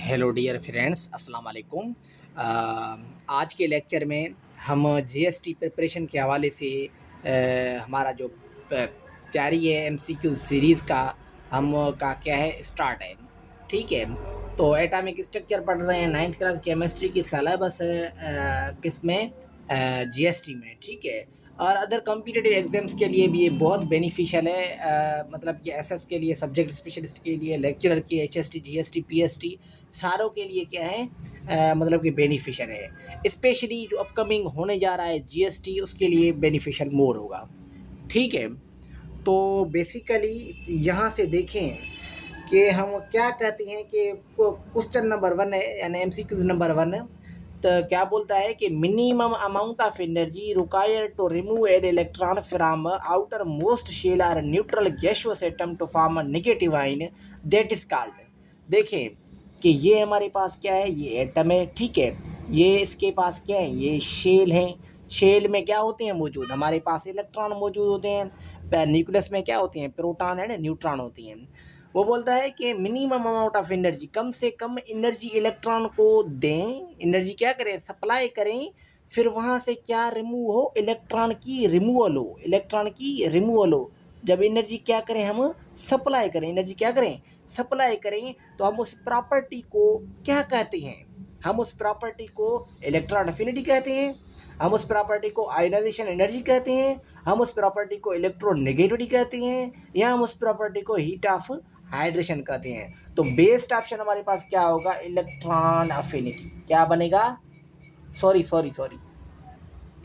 Hello dear friends, अस्सलाम वालेकुम। आज के लेक्चर में हम जीएसटी प्रिपरेशन के हवाले से हमारा जो तैयारी है एमसीक्यू सीरीज़ का हम का क्या है स्टार्ट है। ठीक है, तो एटॉमिक स्ट्रक्चर पढ़ रहे हैं, 9th क्लास केमिस्ट्री की सिलेबस है किस में, जीएसटी में। ठीक है, और अदर कॉम्पिटिटिव एग्ज़ाम्स के लिए भी ये बहुत बेनिफिशियल है। मतलब कि एसएस के लिए, सब्जेक्ट स्पेशलिस्ट के लिए, लेक्चरर के, एचएसटी, जीएसटी, पीएसटी सारों के लिए क्या है, मतलब कि बेनिफिशियल है। स्पेशली जो अपकमिंग होने जा रहा है जीएसटी, उसके लिए बेनिफिशियल मोर होगा। ठीक है, तो बेसिकली यहाँ से देखें कि हम क्या कहते हैं कि क्वेश्चन नंबर 1 है, यानी एमसीक्यूज नंबर 1। तो क्या बोलता है कि minimum amount of energy required to remove an electron from outermost shell और neutral gaseous atom to form a negative ion, that is called. देखें कि ये हमारे पास क्या है, ये एटम है। ठीक है, ये इसके पास क्या है, ये शेल है। शेल में क्या होते हैं मौजूद, हमारे पास इलेक्ट्रॉन मौजूद होते हैं। न्यूक्लियस में क्या होते हैं, प्रोटॉन एंड न्यूट्रॉन होती हैं। वो बोलता है कि मिनिमम अमाउंट ऑफ एनर्जी, कम से कम एनर्जी इलेक्ट्रॉन को दें, एनर्जी क्या करें, सप्लाई करें, फिर वहाँ से क्या रिमूव हो, इलेक्ट्रॉन की रिमूवल हो, इलेक्ट्रॉन की रिमूवल हो। जब एनर्जी क्या करें, हम सप्लाई करें, एनर्जी क्या करें, सप्लाई करें, तो हम उस प्रॉपर्टी को क्या कहते हैं, हम उस प्रॉपर्टी को इलेक्ट्रॉन अफिनिटी कहते हैं, हम उस प्रॉपर्टी को आयोनाइजेशन एनर्जी कहते हैं, हम उस प्रॉपर्टी को इलेक्ट्रोनेगेटिविटी कहते हैं, या हम उस प्रॉपर्टी को हीट ऑफ हाइड्रेशन कहते हैं। तो बेस्ट ऑप्शन हमारे पास क्या होगा, इलेक्ट्रॉन अफिनिटी। क्या बनेगा, सॉरी,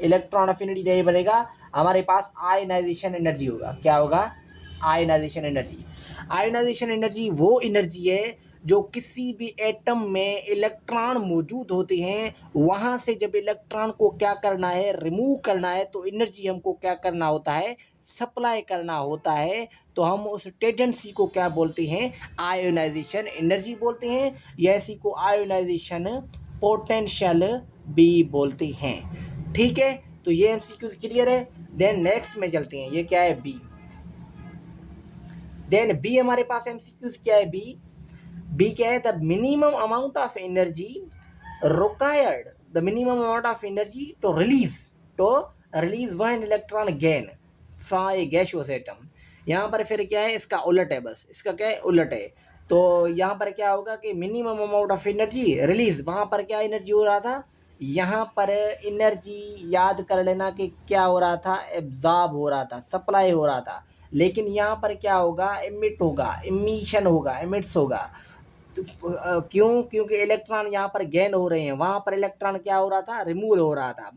इलेक्ट्रॉन अफिनिटी नहीं बनेगा, हमारे पास आयनाइजेशन एनर्जी होगा। क्या होगा, आयनाइजेशन एनर्जी। आयनाइजेशन एनर्जी वो एनर्जी है जो किसी भी एटम में इलेक्ट्रॉन मौजूद होते हैं, वहाँ से जब इलेक्ट्रॉन को क्या करना है, रिमूव करना है, तो एनर्जी हमको क्या करना होता है, सप्लाई करना होता है। तो हम उस टेंडेंसी को क्या बोलते हैं, आयोनाइजेशन एनर्जी बोलते हैं, या इसी को आयोनाइजेशन पोटेंशियल भी बोलते हैं। ठीक है, तो ये एमसीक्यूज क्लियर है। देन नेक्स्ट में चलते हैं, ये क्या है, बी। देन बी हमारे पास एमसीक्यूज क्या है, बी। बी क्या है, the minimum amount of energy required, the minimum amount of energy to release one electron gain from a gaseous atom. यहाँ पर फिर क्या है, इसका उलट है, बस इसका क्या है, उलट है। तो यहाँ पर क्या होगा कि minimum amount of energy release, वहाँ पर क्या एनर्जी हो रहा था, यहाँ पर एनर्जी याद कर लेना कि क्या हो रहा था, एब्जॉर्ब हो रहा था, सप्लाई हो रहा था। लेकिन यहाँ पर क्या होगा, इमिट होगा, इमिशन होगा, इमिट्स होगा। तो क्यों, क्योंकि इलेक्ट्रॉन यहाँ पर गेन हो रहे हैं, वहाँ पर इलेक्ट्रॉन क्या हो रहा था, रिमूव हो रहा था।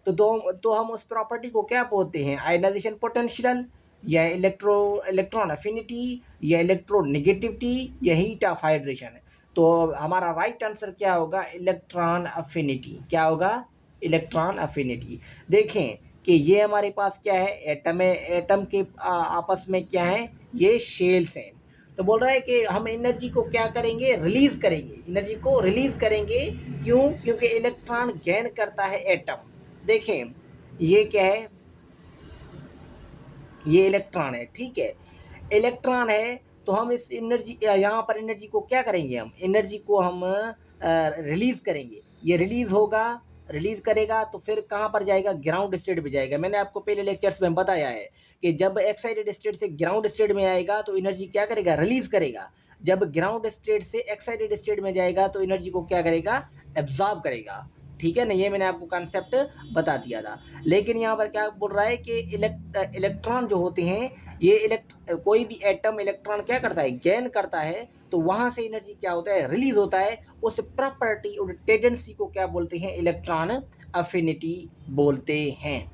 तो हम उस प्रॉपर्टी को क्या बोलते हैं, आयनाइजेशन पोटेंशियल, या इलेक्ट्रॉन अफिनिटी, या इलेक्ट्रोनेगेटिविटी, या हीट ऑफ हाइड्रेशन। तो हमारा राइट आंसर क्या होगा, इलेक्ट्रॉन अफिनिटी। क्या होगा, इलेक्ट्रॉन अफिनिटी। देखें कि ये हमारे पास क्या है, एटम है, एटम के आपस में क्या है, ये शेल्स हैं। तो बोल रहा है कि हम एनर्जी को क्या करेंगे, रिलीज करेंगे, एनर्जी को रिलीज करेंगे। क्यों, क्योंकि इलेक्ट्रॉन गेन करता है एटम। देखें ये क्या है, ये इलेक्ट्रॉन है। ठीक है, इलेक्ट्रॉन है, तो हम इस एनर्जी, यहाँ पर एनर्जी को क्या करेंगे, हम एनर्जी को हम रिलीज करेंगे। ये रिलीज होगा, रिलीज करेगा तो फिर कहाँ पर जाएगा, ग्राउंड स्टेट में जाएगा। मैंने आपको पहले लेक्चर्स में बताया है कि जब एक्साइटेड स्टेट से ग्राउंड स्टेट में आएगा तो एनर्जी क्या करेगा, रिलीज करेगा। जब ग्राउंड स्टेट से एक्साइटेड स्टेट में जाएगा तो एनर्जी को क्या करेगा, एब्जॉर्ब करेगा। ठीक है ना, ये मैंने आपको कॉन्सेप्ट बता दिया था। लेकिन यहाँ पर क्या बोल रहा है कि इलेक्ट्रॉन जो होते हैं, ये कोई भी एटम इलेक्ट्रॉन क्या करता है, गेन करता है, तो वहाँ से एनर्जी क्या होता है, रिलीज होता है। उस प्रॉपर्टी और टेंडेंसी को क्या बोलते हैं, इलेक्ट्रॉन अफिनिटी बोलते हैं।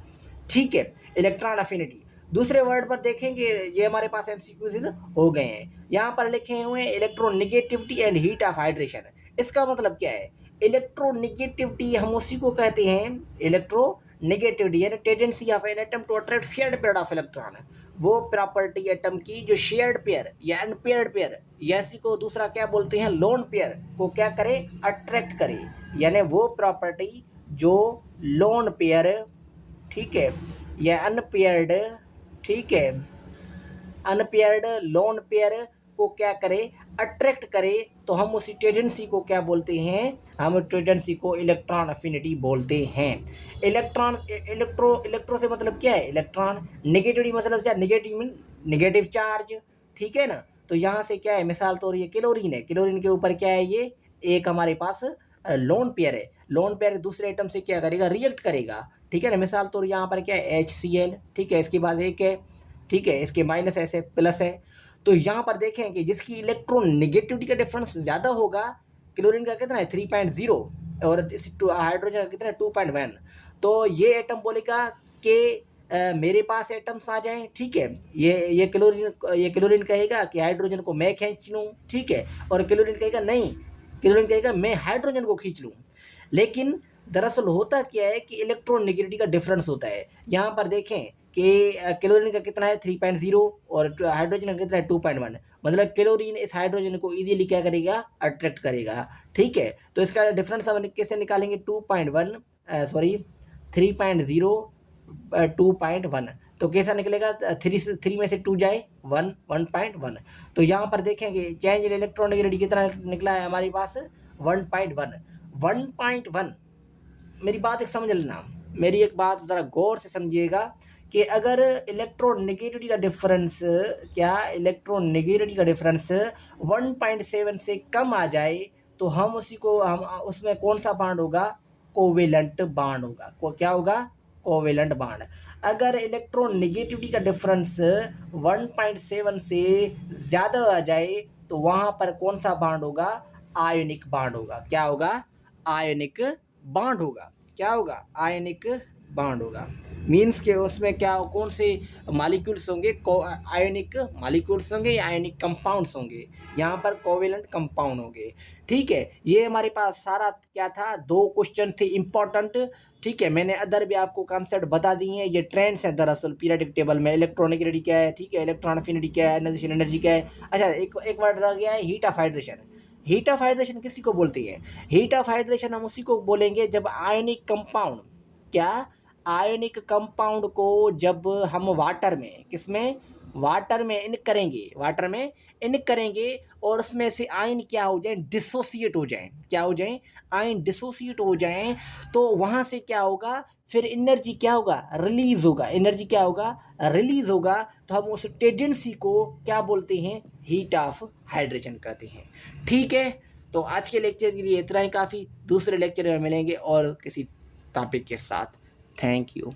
ठीक है, इलेक्ट्रॉन अफिनिटी। दूसरे वर्ड पर देखेंगे, ये हमारे पास एमसीक्यूज हो गए हैं। यहाँ पर लिखे हुए हैं electronegativity and heat of hydration. इसका मतलब क्या है, इलेक्ट्रोनेगेटिविटी हम उसी को कहते हैं, इलेक्ट्रोनेगेटिविटी यानी tendency of an atom to attract shared pair of electron. वो प्रॉपर्टी एटम की जो शेयर्ड पेयर या अनपेयर्ड पेयर, या इसी को दूसरा क्या बोलते हैं, लोन पेयर को क्या करे, अट्रैक्ट करे। यानी वो प्रॉपर्टी जो लोन पेयर, ठीक है, या अनपेयर्ड, ठीक है, अनपेयर्ड लोन पेयर को क्या करे, अट्रैक्ट करे, तो हम उसी टेंडेंसी को क्या बोलते हैं, हम टेंडेंसी को इलेक्ट्रॉन अफिनिटी बोलते हैं। इलेक्ट्रॉन इलेक्ट्रो से मतलब क्या है, इलेक्ट्रॉन। नेगेटिविटी मतलब क्या, नेगेटिव मीन नेगेटिव चार्ज, ठीक है ना। तो यहाँ से क्या है, मिसाल तौर ये क्लोरीन है, क्लोरीन के ऊपर क्या है, ये एक हमारे पास लोन पेयर है, लोन पेयर दूसरे एटम से क्या करेगा, रिएक्ट करेगा, ठीक है ना। मिसाल तौर यहाँ पर क्या है, HCl, ठीक है, इसके बाद एक है, ठीक है, इसके माइनस ऐसे प्लस है। तो यहाँ पर देखें कि जिसकी इलेक्ट्रॉन नेगेटिविटी का डिफरेंस ज़्यादा होगा, क्लोरीन का कितना है 3.0 और इस हाइड्रोजन का कितना है 2.1। तो ये एटम बोलेगा कि मेरे पास एटम्स आ जाएं, ठीक है। ये क्लोरीन कहेगा कि हाइड्रोजन को मैं खींच लूँ, ठीक है, और क्लोरीन कहेगा नहीं, क्लोरीन कहेगा मैं हाइड्रोजन को खींच लूँ। लेकिन दरअसल होता क्या है कि इलेक्ट्रॉन नेगेटिविटी का डिफरेंस होता है। यहाँ पर देखें कि क्लोरीन का कितना है 3.0 और हाइड्रोजन का कितना है 2.1, मतलब क्लोरीन इस हाइड्रोजन को इजीली क्या करेगा, अट्रैक्ट करेगा, ठीक है। तो इसका डिफरेंस हम कैसे निकालेंगे, 2.1 सॉरी 3.0 2.1, तो कैसा निकलेगा, थ्री में से 2 जाए 1 तो यहाँ पर देखेंगे चेंज इन इलेक्ट्रॉन नेगेटिविटी कितना निकला है हमारे पास 1.1। मेरी बात एक समझ लेना, मेरी एक बात ज़रा गौर से समझिएगा कि अगर इलेक्ट्रोनेगेटिविटी का डिफरेंस, क्या इलेक्ट्रोनेगेटिविटी का डिफरेंस 1.7 से कम आ जाए, तो हम हम उसमें कौन सा बांड होगा, कोवेलेंट बांड होगा। क्या होगा, कोवेलेंट बांड। अगर इलेक्ट्रोनेगेटिविटी का डिफरेंस 1.7 से ज़्यादा आ जाए, तो वहाँ पर कौन सा बांड होगा, आयोनिक बांड होगा। क्या होगा, आयोनिक बांड होगा। क्या होगा, आयनिक बांड होगा। मीन्स के उसमें क्या, कौन से मालिक्यूल्स होंगे, आयनिक मालिक्यूल्स होंगे या आयनिक कंपाउंड्स होंगे, यहाँ पर कोवेलेंट कंपाउंड होंगे, ठीक है। ये हमारे पास सारा क्या था, 2 क्वेश्चन थे इंपॉर्टेंट, ठीक है। मैंने अदर भी आपको कॉन्सेप्ट बता दिए हैं, ये ट्रेंड्स हैं दरअसल पीरियोडिक टेबल में। इलेक्ट्रोनेगेटिविटी क्या है, ठीक है, इलेक्ट्रॉन अफिनिटी क्या है, एनर्जी क्या है। अच्छा, एक वर्ड रह गया है, heat of hydration. Heat of hydration किसी को बोलते हैं, हीट ऑफ हाइड्रेशन हम उसी को बोलेंगे जब आयनिक कंपाउंड, क्या, आयनिक कंपाउंड को जब हम वाटर में, किसमें, वाटर में इनक करेंगे, वाटर में इनक करेंगे और उसमें से आयन क्या हो जाए, डिसोसिएट हो जाए। क्या हो जाए, आयन डिसोसिएट हो जाए, तो वहाँ से क्या होगा, फिर एनर्जी क्या होगा, रिलीज होगा। एनर्जी क्या होगा, रिलीज होगा। तो हम उस टेंडेंसी को क्या बोलते हैं, हीट ऑफ हाइड्रेशन कहते हैं, ठीक है। तो आज के लेक्चर के लिए इतना ही काफ़ी, दूसरे लेक्चर में मिलेंगे और किसी टॉपिक के साथ। Thank you.